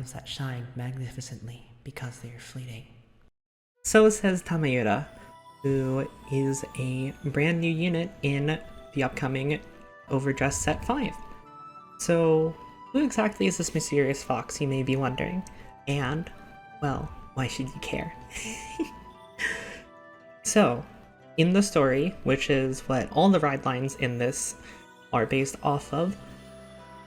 gems that shine magnificently because they are fleeting. So says Tamayura, who is a brand new unit in the upcoming Overdress Set 5. So, who exactly is this mysterious fox, you may be wondering? And, well, why should you care? So, in the story, which is what all the ride lines in this are based off of,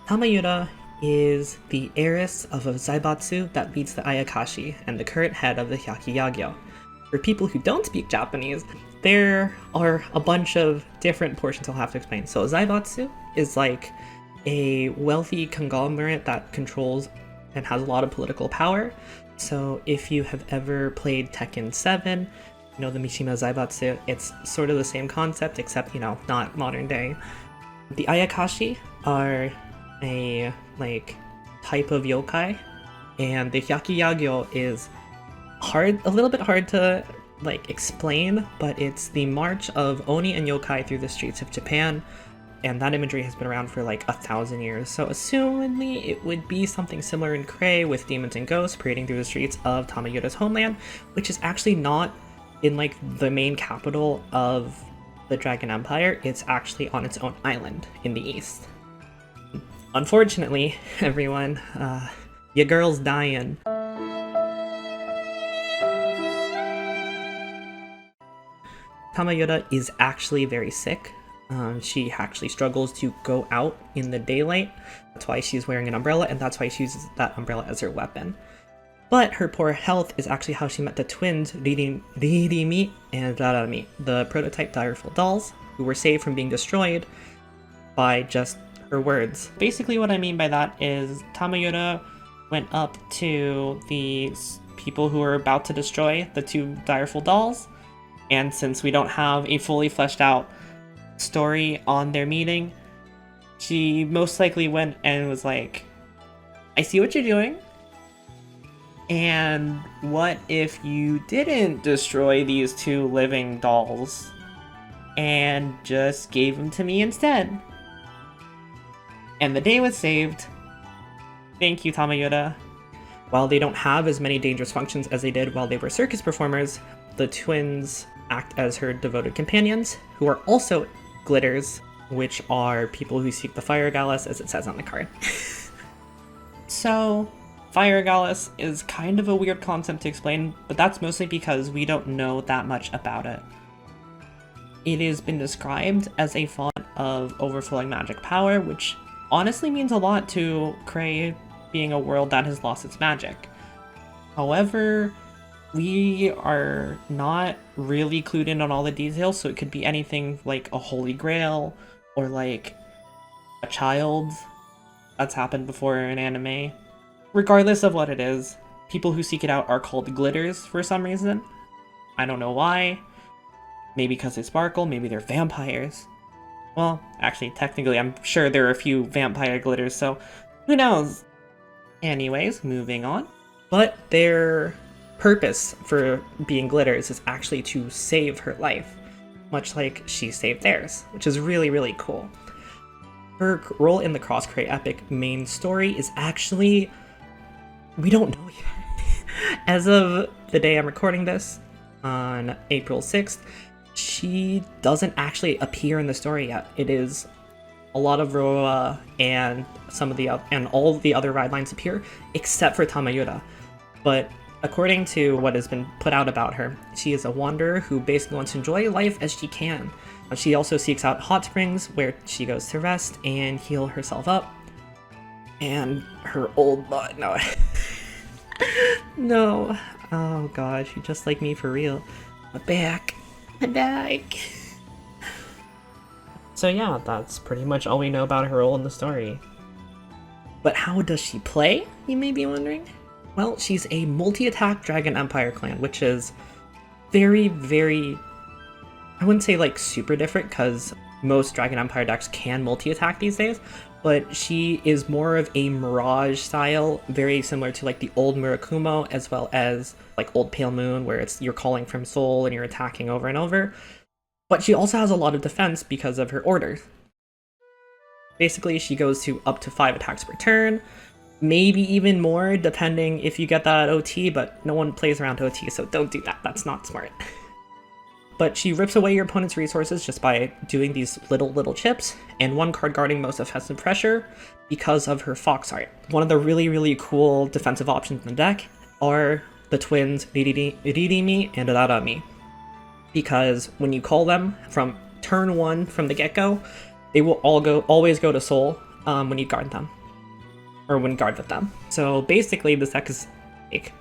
Tamayura is the heiress of a Zaibatsu that leads the Ayakashi and the current head of the Hyakiyagyo. For people who don't speak Japanese, there are a bunch of different portions I'll have to explain. So a Zaibatsu is like a wealthy conglomerate that controls and has a lot of political power. So if you have ever played Tekken 7, you know the Mishima Zaibatsu, it's sort of the same concept, except, you know, not modern day. The Ayakashi are a, type of yokai, and the Hyakiyagyo is a little bit hard to, explain, but it's the march of Oni and yokai through the streets of Japan, and that imagery has been around for 1,000 years, so assumedly it would be something similar in Cray with demons and ghosts parading through the streets of Tamayura's homeland, which is actually not in the main capital of the Dragon Empire. It's actually on its own island in the east. Unfortunately, everyone, your girl's dying. Tamayura is actually very sick. She actually struggles to go out in the daylight. That's why she's wearing an umbrella, and that's why she uses that umbrella as her weapon. But her poor health is actually how she met the twins, Ririmi and Rarami, the prototype direful dolls, who were saved from being destroyed by just her words. Basically what I mean by that is Tamayura went up to the people who were about to destroy the two direful dolls, and since we don't have a fully fleshed out story on their meeting, she most likely went and was like, I see what you're doing, and what if you didn't destroy these two living dolls and just gave them to me instead? And the day was saved. Thank you, Tamayura. While they don't have as many dangerous functions as they did while they were circus performers, the twins act as her devoted companions, who are also glitters, which are people who seek the Fire Gallus, as it says on the card. So, Fire Gallus is kind of a weird concept to explain, but that's mostly because we don't know that much about it. It has been described as a font of overflowing magic power, which honestly means a lot to Cray being a world that has lost its magic. However, we are not really clued in on all the details, so it could be anything like a holy grail or a child. That's happened before in anime. Regardless of what it is, people who seek it out are called glitters for some reason. I don't know why. Maybe because they sparkle, maybe they're vampires. Well, actually, technically, I'm sure there are a few vampire glitters, so who knows? Anyways, moving on. But their purpose for being glitters is actually to save her life, much like she saved theirs, which is really, really cool. Her role in the Cross Cray epic main story is actually, we don't know yet. As of the day I'm recording this, on April 6th, she doesn't actually appear in the story yet. It is a lot of Roa and all the other ride lines appear, except for Tamayura. But according to what has been put out about her, she is a wanderer who basically wants to enjoy life as she can. She also seeks out hot springs where she goes to rest and heal herself up. And her old butt, no. No. Oh gosh, you're just like me for real. My back. So yeah, that's pretty much all we know about her role in the story. But how does she play, you may be wondering? Well, she's a multi-attack Dragon Empire clan, which is very, very, I wouldn't say super different, because most Dragon Empire decks can multi-attack these days, but she is more of a Mirage style, very similar to the old Murakumo, as well as old Pale Moon, where you're calling from Soul and you're attacking over and over. But she also has a lot of defense because of her orders. Basically, she goes to up to 5 attacks per turn, maybe even more depending if you get that OT, but no one plays around OT, so don't do that. That's not smart. But she rips away your opponent's resources just by doing these little chips, and one card guarding most offensive pressure because of her Fox Art. One of the really cool defensive options in the deck are the twins Ririmi and Rarami, because when you call them from turn 1 from the get-go, they will always go to Soul when you guard them, or when guard with them. So basically this deck is like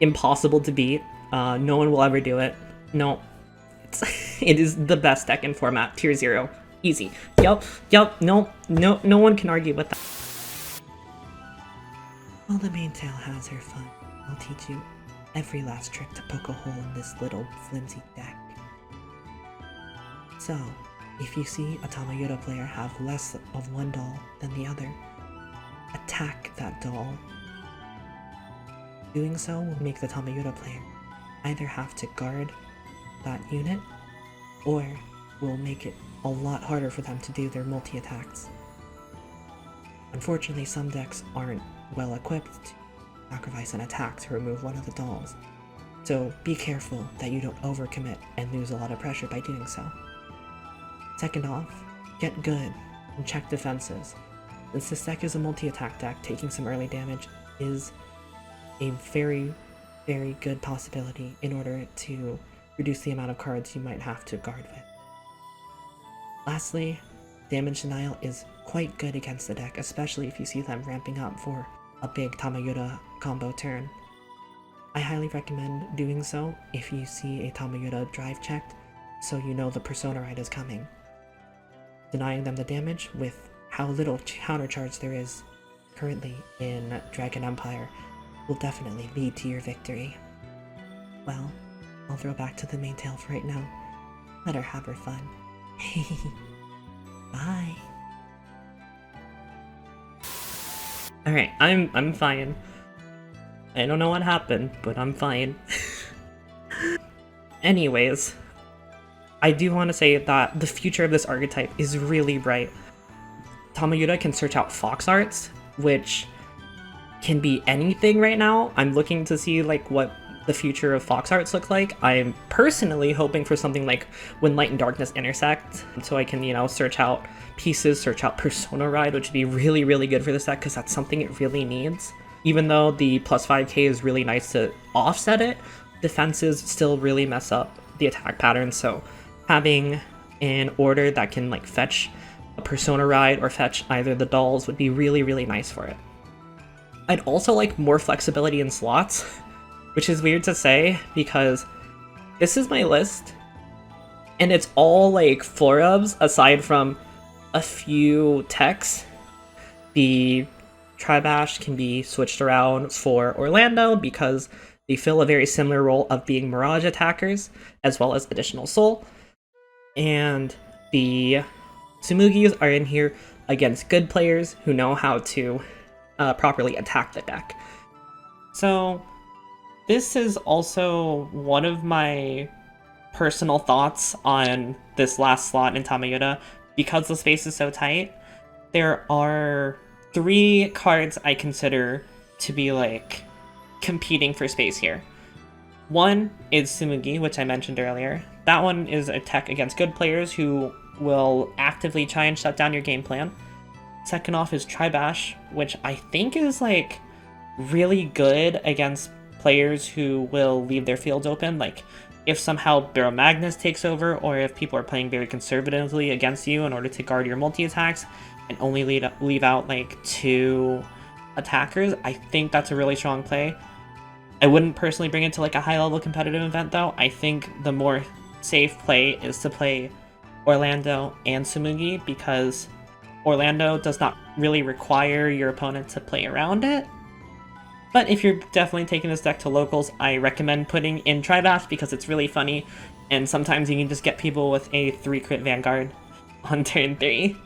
impossible to beat. No one will ever do it. No. It is the best deck in format, tier 0. Easy. Yup, no one can argue with that. While the main tail has her fun, I'll teach you every last trick to poke a hole in this little flimsy deck. So, if you see a Tamayura player have less of one doll than the other, attack that doll. Doing so will make the Tamayura player either have to guard that unit, or will make it a lot harder for them to do their multi-attacks. Unfortunately, some decks aren't well equipped to sacrifice an attack to remove one of the dolls, so be careful that you don't overcommit and lose a lot of pressure by doing so. Second off, get good and check defenses. Since this deck is a multi-attack deck, taking some early damage is a very good possibility in order to reduce the amount of cards you might have to guard with. Lastly, damage denial is quite good against the deck, especially if you see them ramping up for a big Tamayura combo turn. I highly recommend doing so if you see a Tamayura drive checked, so you know the Persona Ride is coming. Denying them the damage with how little countercharge there is currently in Dragon Empire will definitely lead to your victory. Well, I'll throw back to the main tail for right now. Let her have her fun. Bye. Alright, I'm fine. I don't know what happened, but I'm fine. Anyways, I do want to say that the future of this archetype is really bright. Tamayura can search out Fox Arts, which can be anything right now. I'm looking to see like what the future of Fox Arts look like. I'm personally hoping for something like when Light and Darkness intersect, so I can, you know, search out pieces, search out Persona Ride, which would be really good for this deck, because that's something it really needs. Even though the plus 5k is really nice to offset it, defenses still really mess up the attack pattern, so having an order that can like fetch a Persona Ride or fetch either the dolls would be really nice for it. I'd also like more flexibility in slots, which is weird to say because this is my list and it's all like 4-ubs aside from a few techs. The Tribash can be switched around for Orlando because they fill a very similar role of being Mirage attackers as well as additional soul. And the Tsumugis are in here against good players who know how to properly attack the deck. So this is also one of my personal thoughts on this last slot in Tamayura. Because the space is so tight, there are 3 cards I consider to be like competing for space here. One is Tsumugi, which I mentioned earlier. That one is a tech against good players who will actively try and shut down your game plan. Second off is Tribash, which I think is like really good against players who will leave their fields open. Like if somehow Barrow Magnus takes over, or if people are playing very conservatively against you in order to guard your multi-attacks and only leave out like 2 attackers, I think that's a really strong play. I wouldn't personally bring it to like a high-level competitive event though. I think the more safe play is to play Orlando and Tsumugi, because Orlando does not really require your opponent to play around it. But if you're definitely taking this deck to locals, I recommend putting in Tribash because it's really funny, and sometimes you can just get people with a 3-crit Vanguard on turn 3.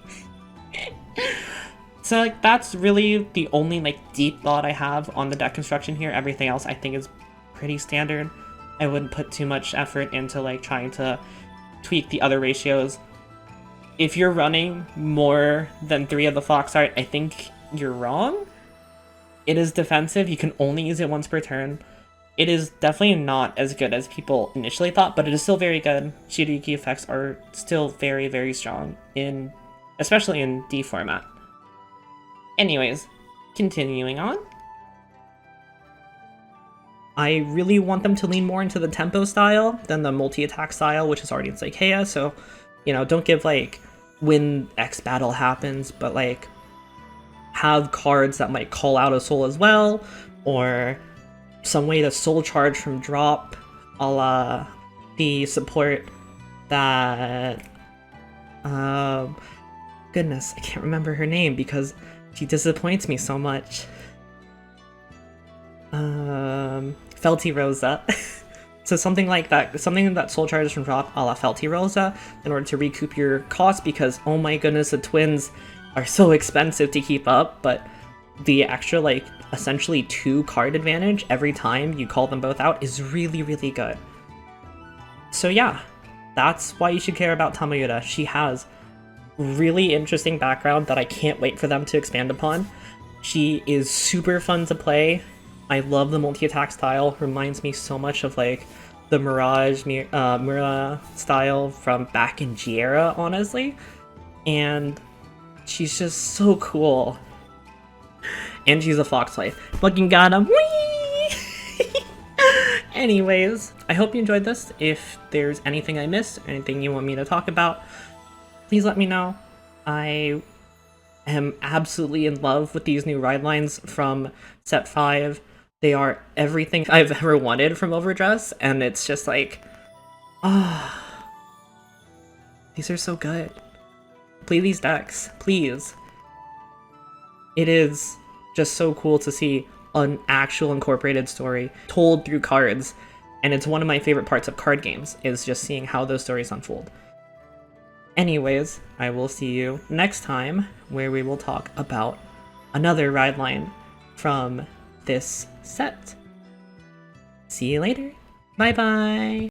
So like that's really the only like deep thought I have on the deck construction here. Everything else I think is pretty standard. I wouldn't put too much effort into like trying to tweak the other ratios. If you're running more than 3 of the Fox Art, I think you're wrong. It is defensive, you can only use it once per turn. It is definitely not as good as people initially thought, but it is still very good. Shiriki effects are still very, very strong, especially in D format. Anyways, continuing on. I really want them to lean more into the tempo style than the multi-attack style, which is already in Psycheia, so, you know, don't give, like, when X battle happens, but, like, have cards that might call out a soul as well, or some way to soul charge from drop, a la the support that, goodness, I can't remember her name because she disappoints me so much. Felty Rosa. So something like that, something that soul charges from drop a la Felty Rosa in order to recoup your cost, because oh my goodness, the twins are so expensive to keep up, but the extra, like, essentially 2 card advantage every time you call them both out is really, really good. So yeah, that's why you should care about Tamayura. She has really interesting background that I can't wait for them to expand upon. She is super fun to play. I love the multi-attack style. Reminds me so much of, like, the Mirage Mira style from back in G-era, honestly. And she's just so cool. And she's a Foxlife. Fucking got him. Whee! Anyways, I hope you enjoyed this. If there's anything I missed, anything you want me to talk about, please let me know. I am absolutely in love with these new ride lines from Set 5. They are everything I've ever wanted from Overdress, and it's just like, these are so good. Play these decks, please. It is just so cool to see an actual incorporated story told through cards, and it's one of my favorite parts of card games, is just seeing how those stories unfold. Anyways, I will see you next time, where we will talk about another ride line from this set. See you later. Bye bye.